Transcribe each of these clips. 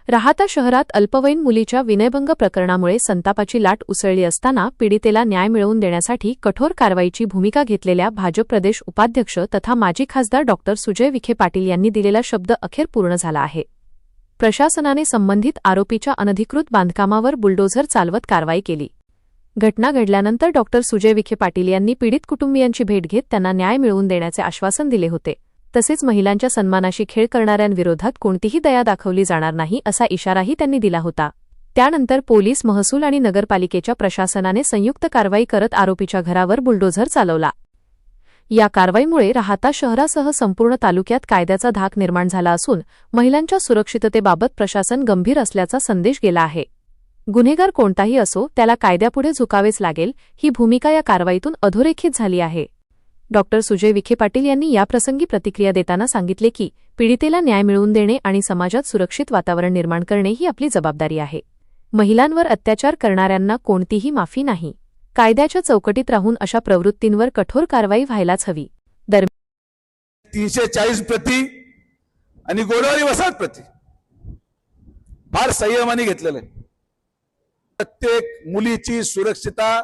राहाता शहरात अल्पवयीन मुलीच्या विनयभंग प्रकरणामुळे संतापाची लाट उसळली असताना पीडितेला न्याय मिळवून देण्यासाठी कठोर कारवाईची भूमिका घेतलेल्या भाजप प्रदेश उपाध्यक्ष तथा माजी खासदार डॉ. सुजय विखे पाटील यांनी दिलेला शब्द अखेर पूर्ण झाला आहे. प्रशासनाने संबंधित आरोपीच्या अनधिकृत बांधकामावर बुलडोझर चालवत कारवाई केली. घटना घडल्यानंतर डॉ. सुजय विखे पाटील यांनी पीडित कुटुंबियांची भेट घेत त्यांना न्याय मिळवून देण्याचे आश्वासन दिले होते. तसेच महिलांच्या सन्मानाशी खेळ करणाऱ्यांविरोधात कोणतीही दया दाखवली जाणार नाही असा इशाराही त्यांनी दिला होता. त्यानंतर पोलीस, महसूल आणि नगरपालिकेच्या प्रशासनाने संयुक्त कारवाई करत आरोपीच्या घरावर बुलडोझर चालवला. या कारवाईमुळे राहाता शहरासह संपूर्ण तालुक्यात कायद्याचा धाक निर्माण झाला असून महिलांच्या सुरक्षिततेबाबत प्रशासन गंभीर असल्याचा संदेश गेला आहे. गुन्हेगार कोणताही असो त्याला कायद्यापुढे झुकावेच लागेल, ही भूमिका या कारवाईतून अधोरेखित झाली आहे. डॉ. सुजय विखे पाटील यांनी याप्रसंगी प्रतिक्रिया देताना सांगितले की पीडितेला न्याय मिळवून देणे आणि समाजात सुरक्षित वातावरण निर्माण करणे ही आपली जबाबदारी आहे. महिलांवर अत्याचार करणाऱ्यांना कोणतीही माफी नाही. कायद्याच्या चौकटीत राहून अशा प्रवृत्तींवर कठोर कारवाई व्हायलाच हवी. 340 प्रति आणि गोडवारी वसाहत प्रति फार संयमाने घेतलेलं आहे. प्रत्येक मुलीची सुरक्षितता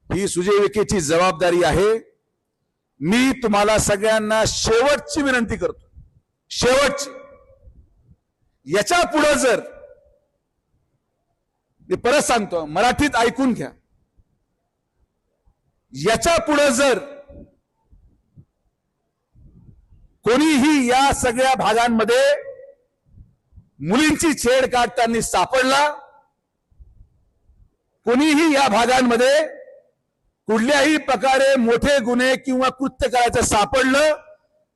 ही सुजय विखेची जबाबदारी आहे. मी तुम्हाला सगळ्यांना शेवटची विनंती करतो, शेवटची. याच्या पुढे जर, मी परत सांगतो, मराठीत ऐकून घ्या, याच्या पुढे जर कोणीही या सगळ्या भागांमध्ये मुलींची छेड काढताना सापडला, कोणीही या भागांमध्ये कुठल्याही प्रकारे मोठे गुन्हे किंवा कृत्य करायचं सापडलं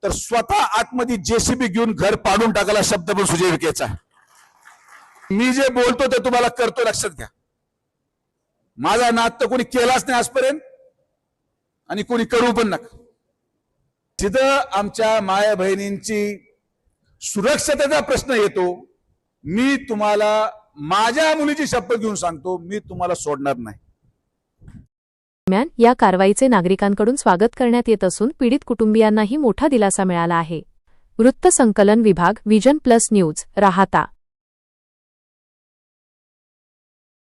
तर स्वतः आतमध्ये जेसीबी घेऊन घर पाडून टाकायला शब्द पण सुजय विखेचा. मी जे बोलतो ते तुम्हाला करतो, लक्षात घ्या. माझा नाद तर कोणी केलाच नाही आजपर्यंत आणि कोणी करू पण नका. जिथं आमच्या माया बहिणींची सुरक्षतेचा प्रश्न येतो, मी तुम्हाला माझ्या मुलीची शपथ घेऊन सांगतो, मी तुम्हाला सोडणार नाही. दरम्यान या कारवाईचे नागरिकांकडून स्वागत करण्यात येत असून पीडित कुटुंबियांनाही मोठा दिलासा मिळाला आहे. वृत्त संकलन विभाग, विजन प्लस न्यूज, राहाता.